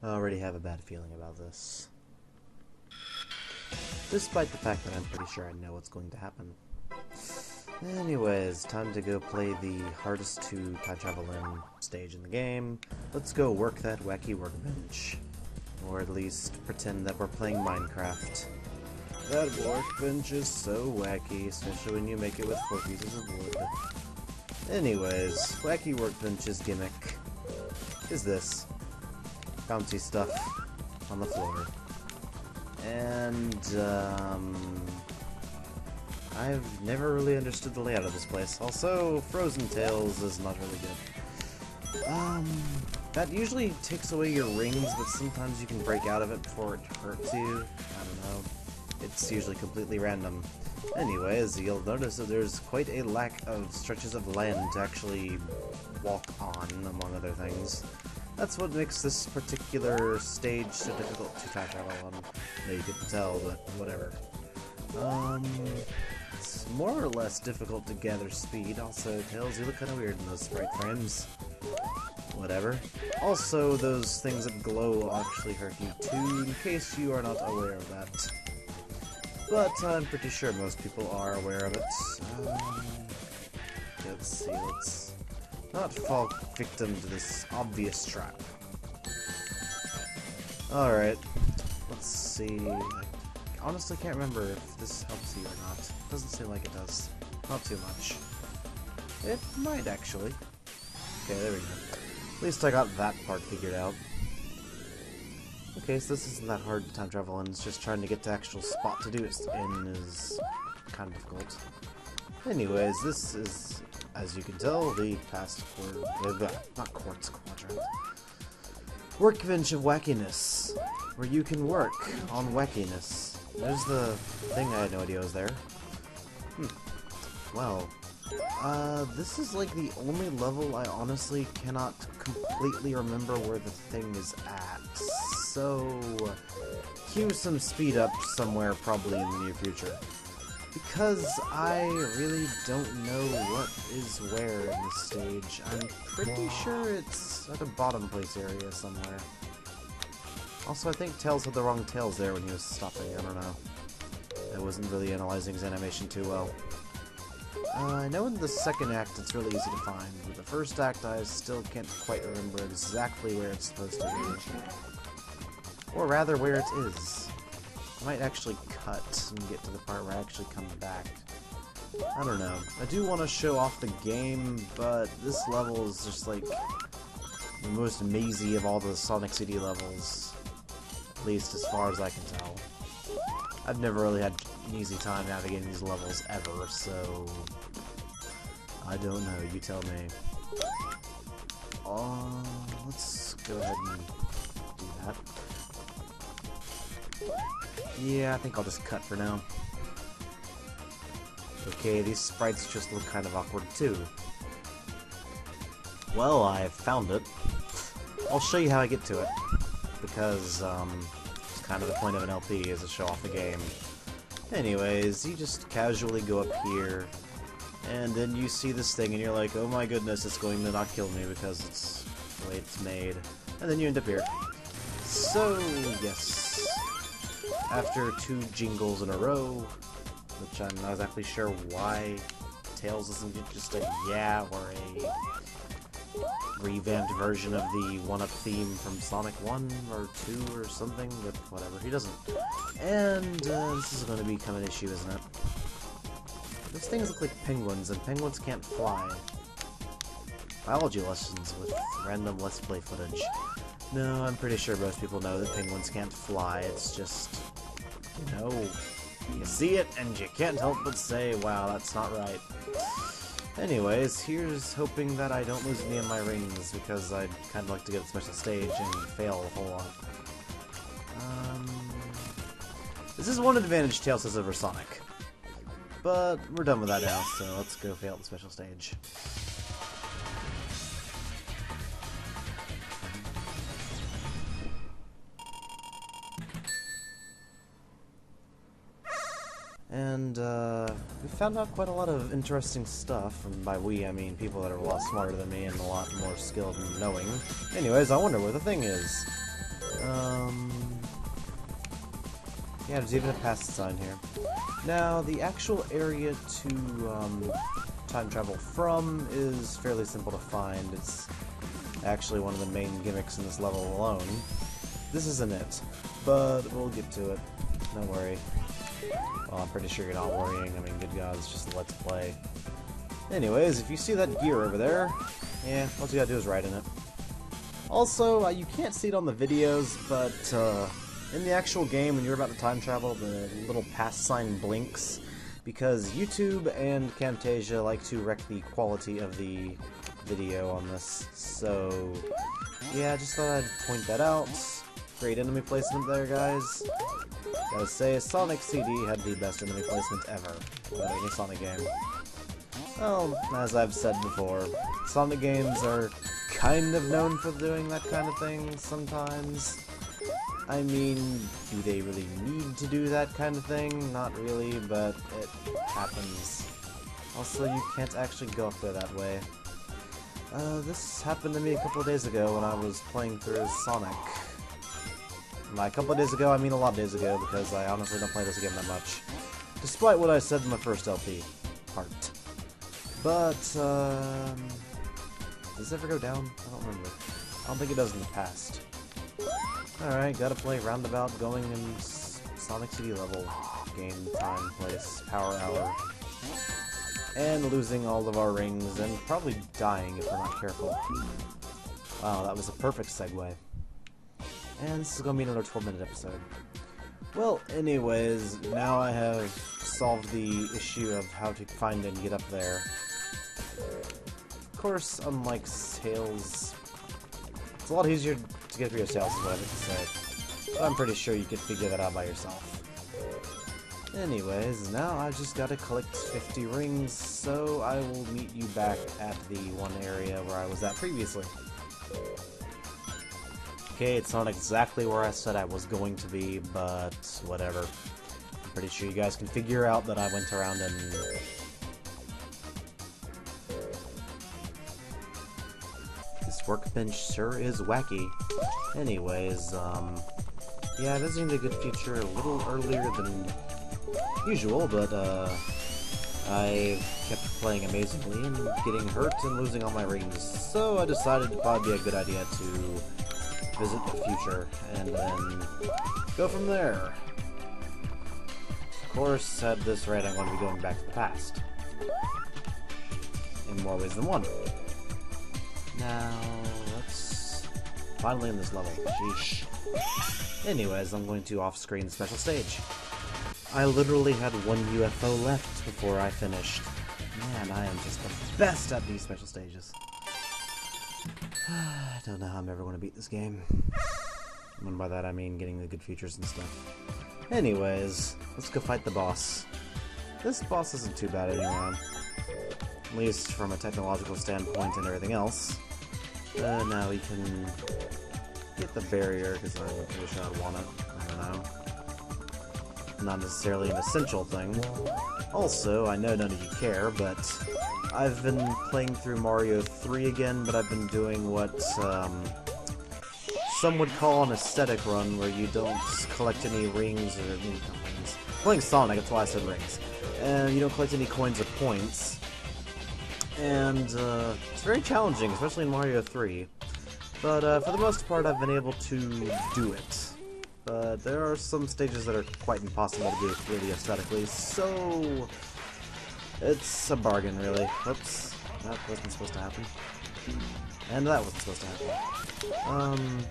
I already have a bad feeling about this. Despite the fact that I'm pretty sure I know what's going to happen. Anyways, time to go play the hardest to time travel in stage in the game. Let's go work that Wacky Workbench. Or at least pretend that we're playing Minecraft. That workbench is so wacky, especially when you make it with 4 pieces of wood. Anyways, Wacky Workbench's gimmick is this. Bouncy stuff on the floor. And, I've never really understood the layout of this place. Also, Frozen Tales is not really good. That usually takes away your rings, but sometimes you can break out of it before it hurts you. I don't know. It's usually completely random. Anyways, you'll notice that there's quite a lack of stretches of land to actually walk on, among other things. That's what makes this particular stage so difficult to time travel on. No, you couldn't tell, but whatever. It's more or less difficult to gather speed. Also, Tails, you look kind of weird in those sprite frames. Whatever. Also, those things that glow actually hurt you too, in case you are not aware of that. But I'm pretty sure most people are aware of it. Let's see, let's not fall victim to this obvious trap. Alright, let's see. I honestly can't remember if this helps you or not. Doesn't seem like it does. Not too much. It might actually. Okay, there we go. At least I got that part figured out. Okay, so this isn't that hard to time travel, and it's just trying to get the actual spot to do it in is kind of difficult. Anyways, this is, as you can tell, the past not quartz quadrant. Workbench of wackiness, where you can work on wackiness. There's the thing I had no idea was there. Well, this is like the only level I honestly cannot completely remember where the thing is at. So, cue some speed up somewhere probably in the near future. Because I really don't know what is where in this stage. I'm pretty sure it's at a bottom place area somewhere. Also, I think Tails had the wrong tails there when he was stopping. I don't know. I wasn't really analyzing his animation too well. I know in the second act it's really easy to find, but the first act I still can't quite remember exactly where it's supposed to be. Or rather, where it is. I might actually cut and get to the part where I actually come back. I don't know. I do want to show off the game, but this level is just like the most mazy of all the Sonic CD levels. At least as far as I can tell. I've never really had an easy time navigating these levels ever, so I don't know, you tell me. Let's go ahead and do that. Yeah, I think I'll just cut for now. Okay, these sprites just look kind of awkward too. Well, I found it. I'll show you how I get to it, because it's kind of the point of an LP, is to show off the game. Anyways, you just casually go up here, and then you see this thing, and you're like, oh my goodness, it's going to not kill me because it's the way it's made. And then you end up here. So, yes. After 2 jingles in a row, which I'm not exactly sure why Tails doesn't get just a yeah or a revamped version of the 1-up theme from Sonic 1 or 2 or something, but whatever, he doesn't. And this is going to become an issue, isn't it? Those things look like penguins, and penguins can't fly. Biology lessons with random Let's Play footage. No, I'm pretty sure most people know that penguins can't fly, it's just, you know, you see it and you can't help but say, wow, that's not right. Anyways, here's hoping that I don't lose any of my rings, because I'd kind of like to get a special stage and fail a whole lot. This is one advantage Tails has over Sonic. But we're done with that now, so let's go fail the special stage. And, we found out quite a lot of interesting stuff, and by we, I mean people that are a lot smarter than me and a lot more skilled in knowing. Anyways, I wonder where the thing is. Yeah, there's even a pass sign here. Now, the actual area to time travel from is fairly simple to find. It's actually one of the main gimmicks in this level alone. This isn't it, but we'll get to it. Don't worry. Well, I'm pretty sure you're not worrying. I mean, good God, it's just a Let's Play. Anyways, if you see that gear over there, yeah, all you gotta do is ride in it. Also, you can't see it on the videos, but in the actual game, when you're about to time travel, the little pass sign blinks, because YouTube and Camtasia like to wreck the quality of the video on this. So, yeah, just thought I'd point that out. Great enemy placement there, guys. Gotta say, Sonic CD had the best enemy placement ever out of any Sonic game. Well, as I've said before, Sonic games are kind of known for doing that kind of thing sometimes. I mean, do they really need to do that kind of thing? Not really, but it happens. Also, you can't actually go up there that way. This happened to me a couple of days ago when I was playing through Sonic. By a couple of days ago, I mean a lot of days ago, because I honestly don't play this game that much. Despite what I said in my first LP part. But, does this ever go down? I don't remember. I don't think it does in the past. Alright, gotta play roundabout going in Sonic City level. Game, time, place, power hour. And losing all of our rings, and probably dying if we're not careful. Wow, that was a perfect segue. And this is gonna be another 12-minute episode. Well, anyways, now I have solved the issue of how to find and get up there. Of course, unlike Tails, it's a lot easier to get through your Tails, is what I meant to say. But I'm pretty sure you could figure that out by yourself. Anyways, now I've just gotta collect 50 rings, so I will meet you back at the one area where I was at previously. Okay, it's not exactly where I said I was going to be, but whatever. I'm pretty sure you guys can figure out that I went around and... This workbench sure is wacky. Anyways, yeah, visiting the good future a little earlier than usual, but, I kept playing amazingly and getting hurt and losing all my rings, so I decided it'd probably be a good idea to visit the future and then go from there. Of course, at this rate, I'm going to be going back to the past. In more ways than one. Now, let's finally end this level. Sheesh. Anyways, I'm going to off-screen the special stage. I literally had one UFO left before I finished. Man, I am just the best at these special stages. I don't know how I'm ever going to beat this game. And by that I mean getting the good features and stuff. Anyways, let's go fight the boss. This boss isn't too bad anyway. At least from a technological standpoint and everything else. Now we can get the barrier, because I wish I'd want it. I don't know. Not necessarily an essential thing. Also, I know none of you care, but I've been playing through Mario 3 again, but I've been doing what some would call an aesthetic run, where you don't collect any rings or rings. Playing Sonic, that's why I said rings. And you don't collect any coins or points. And it's very challenging, especially in Mario 3. But for the most part, I've been able to do it. But there are some stages that are quite impossible to do really aesthetically, so it's a bargain, really. Whoops, that wasn't supposed to happen. And that wasn't supposed to happen.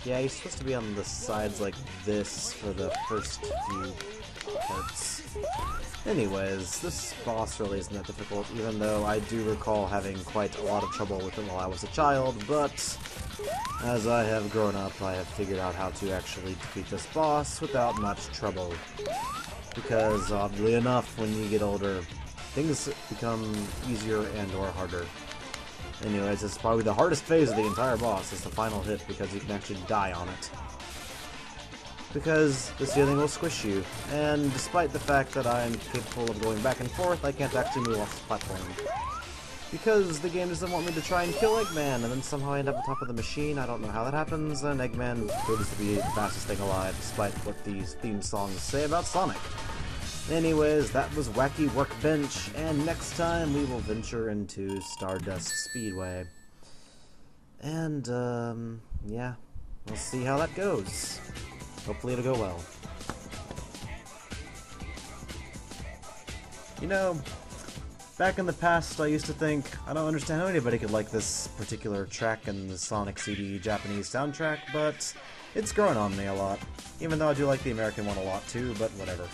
Yeah, you're supposed to be on the sides like this for the first few parts. Anyways, this boss really isn't that difficult, even though I do recall having quite a lot of trouble with it while I was a child, but as I have grown up, I have figured out how to actually defeat this boss without much trouble. Because, oddly enough, when you get older, things become easier and or harder. Anyways, it's probably the hardest phase of the entire boss, is the final hit, because you can actually die on it. Because the ceiling will squish you, and despite the fact that I am capable of going back and forth, I can't actually move off the platform. because the game doesn't want me to try and kill Eggman, and then somehow I end up on top of the machine. I don't know how that happens, and Eggman proves to be the fastest thing alive, despite what these theme songs say about Sonic. Anyways, that was Wacky Workbench, and next time we will venture into Stardust Speedway. And, yeah, we'll see how that goes. Hopefully it'll go well. You know, back in the past I used to think, I don't understand how anybody could like this particular track in the Sonic CD Japanese soundtrack, but it's grown on me a lot. Even though I do like the American one a lot too, but whatever.